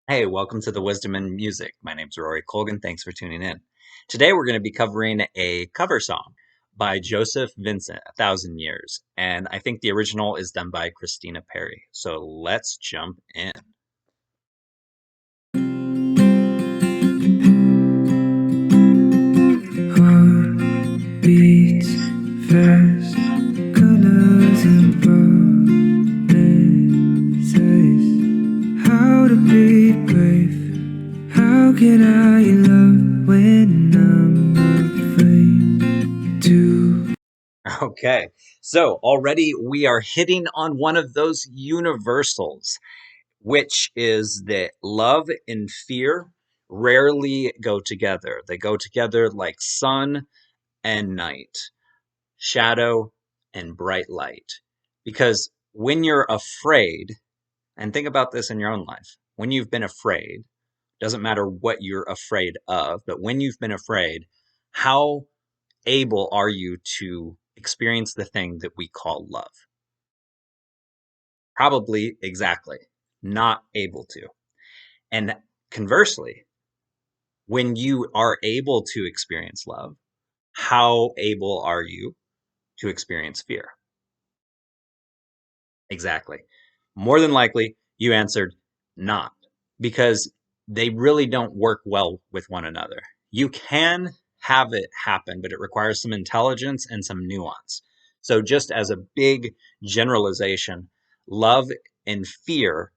Hey, welcome to the Wisdom in Music. My name's Rory Colgan. Thanks for tuning in. Today we're going to be covering a cover song by Joseph Vincent, A Thousand Years. And I think the original is done by Christina Perry. So let's jump in. Heart beats fast, colors and promises. How to be brave? How can I love when I'm afraid to? Okay, so already we are hitting on one of those universals, which is that love and fear rarely go together. They go together like sun and night, shadow and bright light. Because when you're afraid, and think about this in your own life, when you've been afraid, doesn't matter what you're afraid of, but when you've been afraid, how able are you to experience the thing that we call love? Probably exactly not able to. And conversely, when you are able to experience love, how able are you to experience fear? Exactly. More than likely, you answered not, because they really don't work well with one another. You can have it happen, but it requires some intelligence and some nuance. So, just as a big generalization, love and fear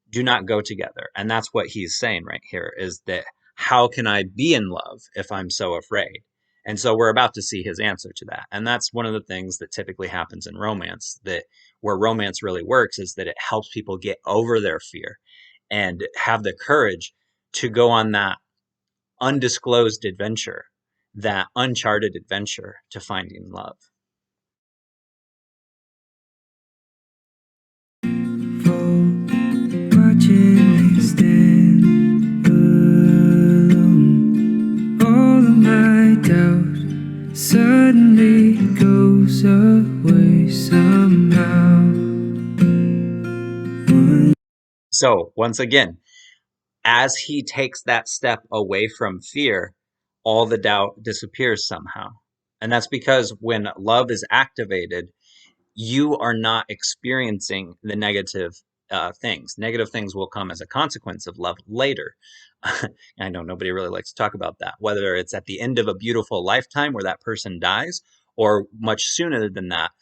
do not go together. And that's what he's saying right here is that how can I be in love if I'm so afraid? And so we're about to see his answer to that. And that's one of the things that typically happens in romance, that where romance really works is that it helps people get over their fear and have the courage to go on that undisclosed adventure, that uncharted adventure to finding love. Fall, watching me stand alone. All of my doubt suddenly goes away somehow. So, once again, as he takes that step away from fear, all the doubt disappears somehow. And that's because when love is activated, you are not experiencing the negative things. Negative things will come as a consequence of love later. I know nobody really likes to talk about that, whether it's at the end of a beautiful lifetime where that person dies, or much sooner than that.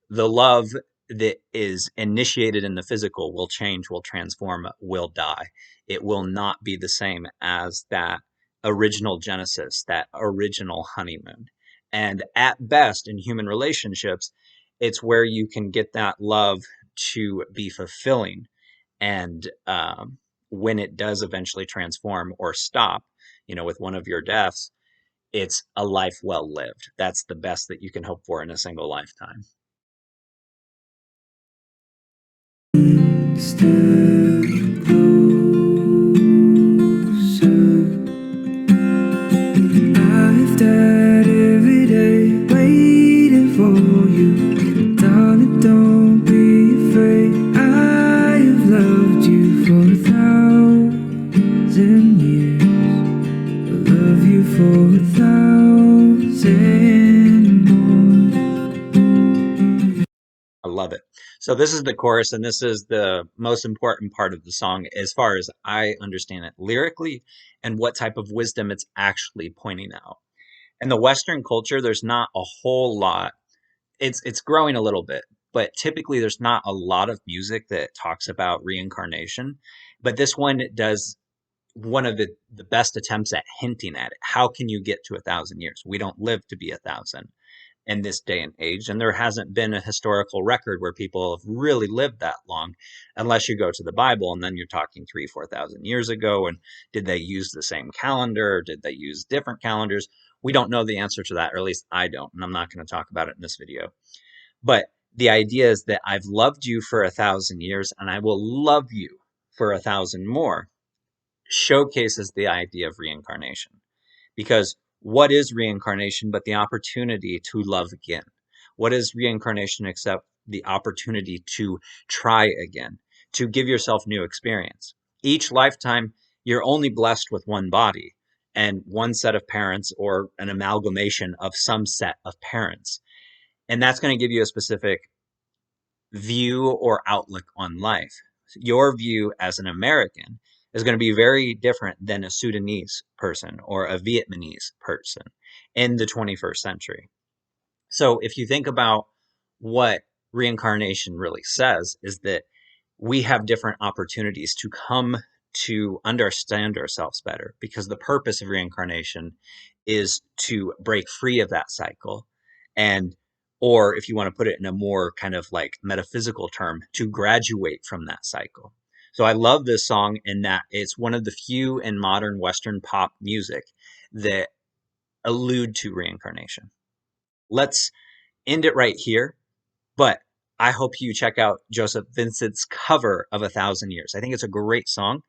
The love that is initiated in the physical will change, will transform, will die. It will not be the same as that original Genesis, that original honeymoon. And at best, in human relationships, it's where you can get that love to be fulfilling. And when it does eventually transform or stop, with one of your deaths, it's a life well lived. That's the best that you can hope for in a single lifetime. Step closer. I've died every day waiting for you. Darling, don't be afraid. I have loved you for 1,000 years. I'll love you for 1,000 more. I love it. So this is the chorus, and this is the most important part of the song as far as I understand it lyrically and what type of wisdom it's actually pointing out. In the Western culture, there's not a whole lot. It's growing a little bit, but typically there's not a lot of music that talks about reincarnation. But this one does one of the best attempts at hinting at it. How can you get to 1,000 years? We don't live to be 1,000 in this day and age, and there hasn't been a historical record where people have really lived that long, unless you go to the Bible, and then you're talking 3, 4 thousand years ago. And did they use the same calendar? Or did they use different calendars? We don't know the answer to that, or at least I don't, and I'm not going to talk about it in this video. But the idea is that I've loved you for 1,000 years, and I will love you for 1,000 more, showcases the idea of reincarnation. Because what is reincarnation but the opportunity to love again? What is reincarnation except the opportunity to try again, to give yourself new experience? Each lifetime you're only blessed with one body and one set of parents or an amalgamation of some set of parents. And that's going to give you a specific view or outlook on life. Your view as an American is going to be very different than a Sudanese person or a Vietnamese person in the 21st century. So if you think about what reincarnation really says, is that we have different opportunities to come to understand ourselves better, because the purpose of reincarnation is to break free of that cycle, and or if you want to put it in a more kind of like metaphysical term, to graduate from that cycle. So I love this song in that it's one of the few in modern Western pop music that allude to reincarnation. Let's end it right here. But I hope you check out Joseph Vincent's cover of A Thousand Years. I think it's a great song.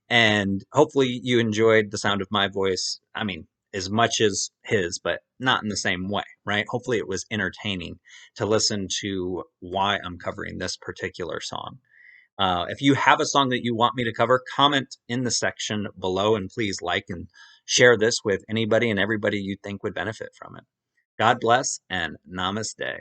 And hopefully you enjoyed the sound of my voice. I mean, as much as his, but not in the same way, right? Hopefully it was entertaining to listen to why I'm covering this particular song. If you have a song that you want me to cover, comment in the section below, and please like and share this with anybody and everybody you think would benefit from it. God bless and namaste.